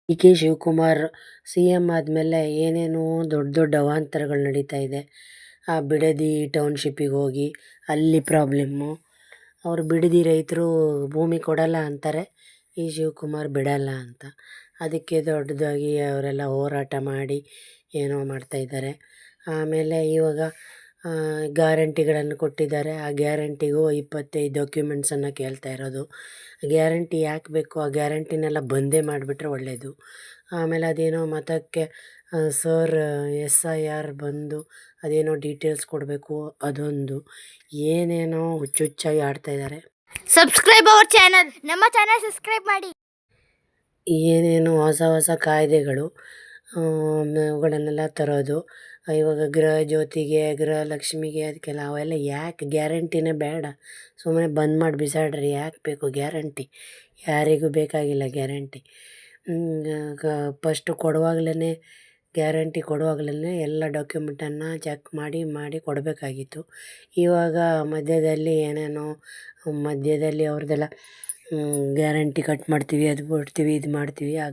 D K Shivakumar CM ಆದಮೇಲೆ ಏನೇನೋ ದೊಡ್ಡ ದೊಡ್ಡ ಅವಾಂತರಗಳು ನಡೀತಾ ಇದೆ. ಆ ಬಿಡದಿ ಟೌನ್ಶಿಪ್ಪಿಗೆ ಹೋಗಿ ಅಲ್ಲಿ ಪ್ರಾಬ್ಲಮ್ಮು. ಅವರು ಬಿಡದಿ ರೈತರು ಭೂಮಿ ಕೊಡಲ್ಲ ಅಂತಾರೆ, ಈ ಶಿವಕುಮಾರ್ ಬಿಡಲ್ಲ ಅಂತ. ಅದಕ್ಕೆ ದೊಡ್ಡದಾಗಿ ಅವರೆಲ್ಲ ಹೋರಾಟ ಮಾಡಿ ಏನೋ ಮಾಡ್ತಾಯಿದ್ದಾರೆ. ಆಮೇಲೆ ಇವಾಗ ಗ್ಯಾರಂಟಿಗಳನ್ನು ಕೊಟ್ಟಿದ್ದಾರೆ. ಆ ಗ್ಯಾರಂಟಿಗೂ 25 ಡಾಕ್ಯುಮೆಂಟ್ಸನ್ನು ಕೇಳ್ತಾ ಇರೋದು. ಗ್ಯಾರಂಟಿ ಯಾಕೆ ಬೇಕು? ಆ ಗ್ಯಾರಂಟಿನೆಲ್ಲ ಬಂದೇ ಮಾಡಿಬಿಟ್ರೆ ಒಳ್ಳೆಯದು. ಆಮೇಲೆ ಅದೇನೋ ಮತಕ್ಕೆ ಸರ್ SIR ಬಂದು ಅದೇನೋ ಡೀಟೇಲ್ಸ್ ಕೊಡಬೇಕು, ಅದೊಂದು ಏನೇನೋ ಹುಚ್ಚುಚ್ಚಾಗಿ ಆಡ್ತಾಯಿದ್ದಾರೆ. ಸಬ್ಸ್ಕ್ರೈಬ್ ಅವರ್ ಚಾನಲ್, ನಮ್ಮ ಚಾನಲ್ ಸಬ್ಸ್ಕ್ರೈಬ್ ಮಾಡಿ. ಏನೇನೋ ಹೊಸ ಹೊಸ ಕಾಯ್ದೆಗಳು ಅವುಗಳನ್ನೆಲ್ಲ ತರೋದು. ಇವಾಗ ಗೃಹಜ್ಯೋತಿಗೆ, ಗೃಹಲಕ್ಷ್ಮಿಗೆ, ಅದಕ್ಕೆಲ್ಲ ಅವೆಲ್ಲ ಯಾಕೆ? ಗ್ಯಾರಂಟಿನೇ ಬೇಡ, ಸುಮ್ಮನೆ ಬಂದ್ ಮಾಡಿ ಬಿಸಾಡ್ರಿ. ಯಾಕೆ ಬೇಕು ಗ್ಯಾರಂಟಿ? ಯಾರಿಗೂ ಬೇಕಾಗಿಲ್ಲ ಗ್ಯಾರಂಟಿ. ಫಸ್ಟು ಕೊಡುವಾಗಲೇ ಗ್ಯಾರಂಟಿ ಕೊಡುವಾಗಲೇ ಎಲ್ಲ ಡಾಕ್ಯುಮೆಂಟನ್ನು ಚೆಕ್ ಮಾಡಿ ಕೊಡಬೇಕಾಗಿತ್ತು. ಇವಾಗ ಮಧ್ಯದಲ್ಲಿ ಏನೇನೋ ಮಧ್ಯದಲ್ಲಿ ಅವ್ರದ್ದೆಲ್ಲ ಗ್ಯಾರಂಟಿ ಕಟ್ ಮಾಡ್ತೀವಿ, ಅದು ಬಿಡ್ತೀವಿ, ಇದು ಮಾಡ್ತೀವಿ. ಆ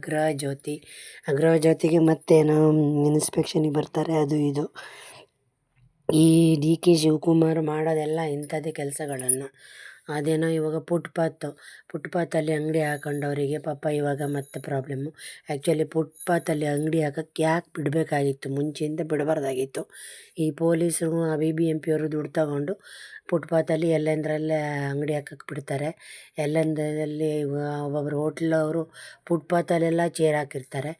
ಗೃಹಜ್ಯೋತಿಗೆ ಮತ್ತೇನೋ ಇನ್ಸ್ಪೆಕ್ಷನಿಗೆ ಬರ್ತಾರೆ, ಅದು ಇದು. ಈ ಡಿ ಕೆ ಶಿವಕುಮಾರ್ ಮಾಡೋದೆಲ್ಲ ಇಂಥದ್ದೇ ಕೆಲಸಗಳನ್ನು. ಅದೇನೋ ಇವಾಗ ಫುಟ್ಪಾತಲ್ಲಿ ಅಂಗಡಿ ಹಾಕೊಂಡವರಿಗೆ ಪಾಪ ಇವಾಗ ಮತ್ತೆ ಪ್ರಾಬ್ಲಮ್ಮು. ಆ್ಯಕ್ಚುಲಿ ಫುಟ್ಪಾತಲ್ಲಿ ಅಂಗಡಿ ಹಾಕೋಕ್ಕೆ ಯಾಕೆ ಬಿಡಬೇಕಾಗಿತ್ತು? ಮುಂಚೆಯಿಂದ ಬಿಡಬಾರ್ದಾಗಿತ್ತು. ಈ ಪೊಲೀಸರು, BBMP ಅವರು ದುಡ್ಡು ತಗೊಂಡು ಫುಟ್ಪಾತಲ್ಲಿ ಎಲ್ಲೆಂದರಲ್ಲೇ ಅಂಗಡಿ ಹಾಕಕ್ಕೆ ಬಿಡ್ತಾರೆ. ಎಲ್ಲೆಂದರಲ್ಲಿ ಒಬ್ಬೊಬ್ಬರು ಹೋಟ್ಲವರು ಫುಟ್ಪಾತಲ್ಲೆಲ್ಲ ಚೇರ್ ಹಾಕಿರ್ತಾರೆ.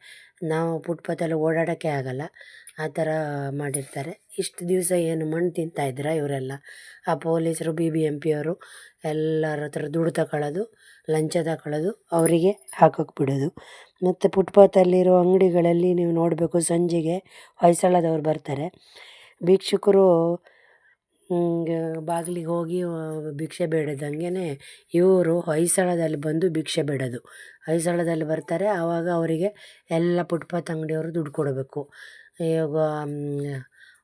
ನಾವು ಫುಟ್ಪಾತಲ್ಲಿ ಓಡಾಡೋಕ್ಕೆ ಆಗೋಲ್ಲ, ಆ ಥರ ಮಾಡಿರ್ತಾರೆ. ಇಷ್ಟು ದಿವಸ ಏನು ಮಣ್ಣು ತಿಂತಾಯಿದ್ರ ಇವರೆಲ್ಲ? ಆ ಪೊಲೀಸರು, BBMP ಅವರು ಎಲ್ಲರ ಹತ್ರ ದುಡ್ಡು ತಗೊಳ್ಳೋದು, ಲಂಚ ತಗೊಳ್ಳೋದು, ಅವರಿಗೆ ಹಾಕೋಕ್ಕೆ ಬಿಡೋದು. ಮತ್ತು ಫುಟ್ಪಾತಲ್ಲಿರೋ ಅಂಗಡಿಗಳಲ್ಲಿ ನೀವು ನೋಡಬೇಕು, ಸಂಜೆಗೆ ಹೊಯ್ಸಳದವ್ರು ಬರ್ತಾರೆ. ಭಿಕ್ಷುಕರು ಬಾಗಿಲಿಗೆ ಹೋಗಿ ಭಿಕ್ಷೆ ಬೇಡದಂಗೆ ಇವರು ಹೊಯ್ಸಳದಲ್ಲಿ ಬಂದು ಭಿಕ್ಷೆ ಬೇಡೋದು. ಹೊಯ್ಸಳದಲ್ಲಿ ಬರ್ತಾರೆ, ಆವಾಗ ಅವರಿಗೆ ಎಲ್ಲ ಫುಟ್ಪಾತ್ ಅಂಗಡಿಯವರು ದುಡ್ಡು ಕೊಡಬೇಕು. ಇವಾಗ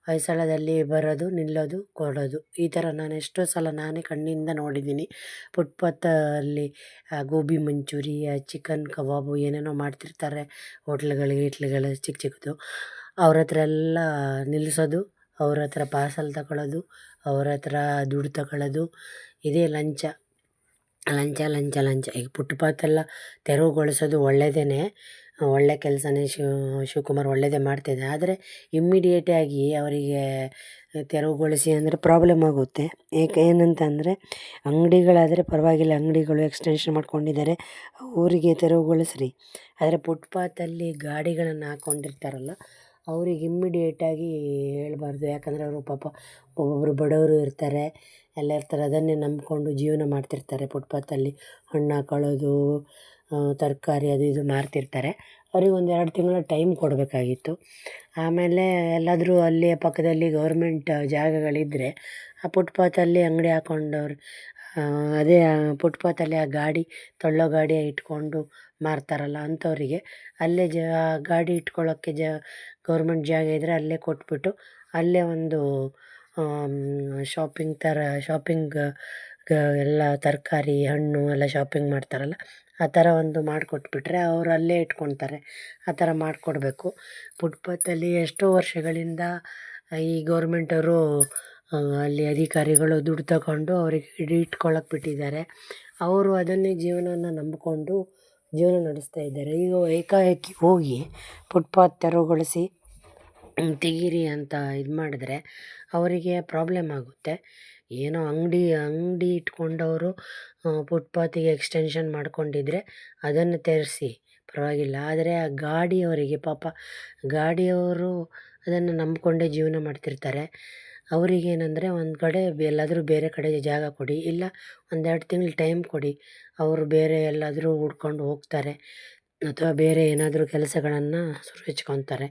ಹೊಯ್ಸಳದಲ್ಲಿ ಬರೋದು, ನಿಲ್ಲೋದು, ಕೊಡೋದು, ಈ ಥರ ನಾನು ಎಷ್ಟೋ ಸಲ ನಾನೇ ಕಣ್ಣಿಂದ ನೋಡಿದ್ದೀನಿ. ಫುಟ್ಪಾತಲ್ಲಿ ಗೋಬಿ ಮಂಚೂರಿ, ಚಿಕನ್ ಕಬಾಬು ಏನೇನೋ ಮಾಡ್ತಿರ್ತಾರೆ. ಹೋಟ್ಲುಗಳು ಚಿಕ್ಕ ಚಿಕ್ಕದು. ಅವ್ರ ಹತ್ರ ಎಲ್ಲ ನಿಲ್ಲಿಸೋದು, ಅವ್ರ ಹತ್ರ ಪಾರ್ಸಲ್ ತಗೊಳ್ಳೋದು, ಅವ್ರ ಹತ್ರ ದುಡ್ಡು ತಗೊಳ್ಳೋದು, ಇದೇ ಲಂಚ. ಈಗ ಫುಟ್ಪಾತೆಲ್ಲ ತೆರವುಗೊಳಿಸೋದು ಒಳ್ಳೆಯದೇ, ಒಳ್ಳೆ ಕೆಲಸನೇ. ಶಿವಕುಮಾರ್ ಒಳ್ಳೆಯದೇ ಮಾಡ್ತಿದ್ದೆ. ಆದರೆ ಇಮ್ಮಿಡಿಯೇಟಾಗಿ ಅವರಿಗೆ ತೆರವುಗೊಳಿಸಿ ಅಂದರೆ ಪ್ರಾಬ್ಲಮ್ ಆಗುತ್ತೆ. ಏನಂತಂದರೆ ಅಂಗಡಿಗಳಾದರೆ ಪರವಾಗಿಲ್ಲ, ಅಂಗಡಿಗಳು ಎಕ್ಸ್ಟೆನ್ಷನ್ ಮಾಡ್ಕೊಂಡಿದ್ದಾರೆ, ಅವರಿಗೆ ತೆರವುಗೊಳಿಸ್ರಿ. ಆದರೆ ಫುಟ್ಪಾತಲ್ಲಿ ಗಾಡಿಗಳನ್ನು ಹಾಕ್ಕೊಂಡಿರ್ತಾರಲ್ಲ, ಅವ್ರಿಗೆ ಇಮ್ಮಿಡಿಯೇಟಾಗಿ ಹೇಳಬಾರ್ದು. ಯಾಕಂದರೆ ಅವರು ಪಾಪ ಒಬ್ಬೊಬ್ಬರು ಬಡವರು ಇರ್ತಾರೆ, ಎಲ್ಲ ಇರ್ತಾರೆ. ಅದನ್ನೇ ನಂಬಿಕೊಂಡು ಜೀವನ ಮಾಡ್ತಿರ್ತಾರೆ. ಫುಟ್ಪಾತಲ್ಲಿ ಹಣ್ಣು ಹಾಕೊಳ್ಳೋದು, ತರಕಾರಿ ಅದು ಇದು ಮಾರ್ತಿರ್ತಾರೆ. ಅವ್ರಿಗೆ ಒಂದು 2 ತಿಂಗಳ ಟೈಮ್ ಕೊಡಬೇಕಾಗಿತ್ತು. ಆಮೇಲೆ ಎಲ್ಲಾದರೂ ಅಲ್ಲೇ ಪಕ್ಕದಲ್ಲಿ ಗೌರ್ಮೆಂಟ್ ಜಾಗಗಳಿದ್ದರೆ ಆ ಫುಟ್ಪಾತಲ್ಲಿ ಅಂಗಡಿ ಹಾಕ್ಕೊಂಡವ್ರು, ಅದೇ ಫುಟ್ಪಾತಲ್ಲಿ ಆ ಗಾಡಿ ತಳ್ಳೋ ಗಾಡಿ ಇಟ್ಕೊಂಡು ಮಾರ್ತಾರಲ್ಲ ಅಂಥವರಿಗೆ ಅಲ್ಲೇ ಗಾಡಿ ಇಟ್ಕೊಳ್ಳೋಕ್ಕೆ ಗೌರ್ಮೆಂಟ್ ಜಾಗ ಇದ್ದರೆ ಅಲ್ಲೇ ಕೊಟ್ಬಿಟ್ಟು, ಅಲ್ಲೇ ಒಂದು ಶಾಪಿಂಗ್ ಎಲ್ಲ ತರಕಾರಿ, ಹಣ್ಣು ಎಲ್ಲ ಶಾಪಿಂಗ್ ಮಾಡ್ತಾರಲ್ಲ, ಆ ಥರ ಒಂದು ಮಾಡಿಕೊಟ್ಬಿಟ್ರೆ ಅವರು ಅಲ್ಲೇ ಇಟ್ಕೊತಾರೆ. ಆ ಥರ ಮಾಡಿಕೊಡ್ಬೇಕು. ಫುಟ್ಪಾತಲ್ಲಿ ಎಷ್ಟೋ ವರ್ಷಗಳಿಂದ ಈ ಗೌರ್ಮೆಂಟವರು ಅಲ್ಲಿ ಅಧಿಕಾರಿಗಳು ದುಡ್ಡು ತಗೊಂಡು ಅವ್ರಿಗೆ ಇಟ್ಕೊಳ್ಳೋಕೆ ಬಿಟ್ಟಿದ್ದಾರೆ. ಅವರು ಅದನ್ನೇ ಜೀವನನ ನಂಬಿಕೊಂಡು ಜೀವನ ನಡೆಸ್ತಾ ಇದ್ದಾರೆ. ಈಗ ಏಕಾಏಕಿ ಹೋಗಿ ಫುಟ್ಪಾತ್ ತೆರವುಗೊಳಿಸಿ ತೆಗೀರಿ ಅಂತ ಇದು ಮಾಡಿದ್ರೆ ಅವರಿಗೆ ಪ್ರಾಬ್ಲಮ್ ಆಗುತ್ತೆ. ಏನೋ ಅಂಗಡಿ ಇಟ್ಕೊಂಡವರು ಫುಟ್ಪಾತಿಗೆ ಎಕ್ಸ್ಟೆನ್ಷನ್ ಮಾಡ್ಕೊಂಡಿದ್ರೆ ಅದನ್ನು ತೆರೆಸಿ ಪರವಾಗಿಲ್ಲ. ಆದರೆ ಆ ಗಾಡಿಯವರಿಗೆ ಪಾಪ, ಗಾಡಿಯವರು ಅದನ್ನು ನಂಬಿಕೊಂಡೇ ಜೀವನ ಮಾಡ್ತಿರ್ತಾರೆ. ಅವರಿಗೇನೆಂದರೆ ಒಂದು ಕಡೆ ಎಲ್ಲಾದರೂ ಬೇರೆ ಕಡೆ ಜಾಗ ಕೊಡಿ, ಇಲ್ಲ 1-2 ತಿಂಗಳು ಟೈಮ್ ಕೊಡಿ, ಅವರು ಬೇರೆ ಎಲ್ಲಾದರೂ ಹುಡ್ಕೊಂಡು ಹೋಗ್ತಾರೆ, ಅಥವಾ ಬೇರೆ ಏನಾದರೂ ಕೆಲಸಗಳನ್ನು ಸುರುಚ್ಕೊತಾರೆ,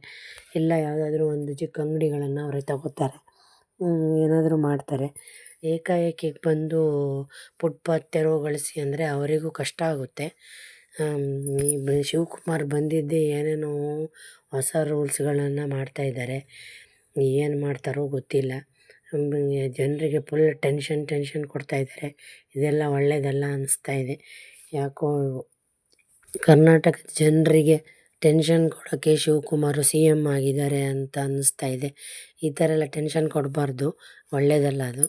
ಇಲ್ಲ ಯಾವುದಾದ್ರೂ ಒಂದು ಚಿಕ್ಕ ಅಂಗಡಿಗಳನ್ನು ಅವರೇ ತಗೋತಾರೆ, ಏನಾದರೂ ಮಾಡ್ತಾರೆ. ಏಕಾಏಕಿ ಬಂದು ಫುಟ್ಪಾತ್ ತೆರವುಗೊಳಿಸಿ ಅಂದರೆ ಅವರಿಗೂ ಕಷ್ಟ ಆಗುತ್ತೆ. ಈ ಶಿವಕುಮಾರ್ ಬಂದಿದ್ದೇ ಏನೇನೋ ಹೊಸ ರೂಲ್ಸ್ಗಳನ್ನು ಮಾಡ್ತಾಯಿದ್ದಾರೆ. ಏನು ಮಾಡ್ತಾರೋ ಗೊತ್ತಿಲ್ಲ. ಜನರಿಗೆ ಫುಲ್ ಟೆನ್ಷನ್ ಕೊಡ್ತಾಯಿದ್ದಾರೆ. ಇದೆಲ್ಲ ಒಳ್ಳೆಯದಲ್ಲ ಅನ್ನಿಸ್ತಾ ಇದೆ. ಯಾಕೋ ಕರ್ನಾಟಕದ ಜನರಿಗೆ ಟೆನ್ಷನ್ ಕೊಡೋಕ್ಕೆ ಶಿವಕುಮಾರು ಸಿ ಎಮ್ ಆಗಿದ್ದಾರೆ ಅಂತ ಅನ್ನಿಸ್ತಾ ಇದೆ. ಈ ಥರ ಎಲ್ಲ ಟೆನ್ಷನ್ ಕೊಡಬಾರ್ದು, ಒಳ್ಳೆಯದಲ್ಲ ಅದು.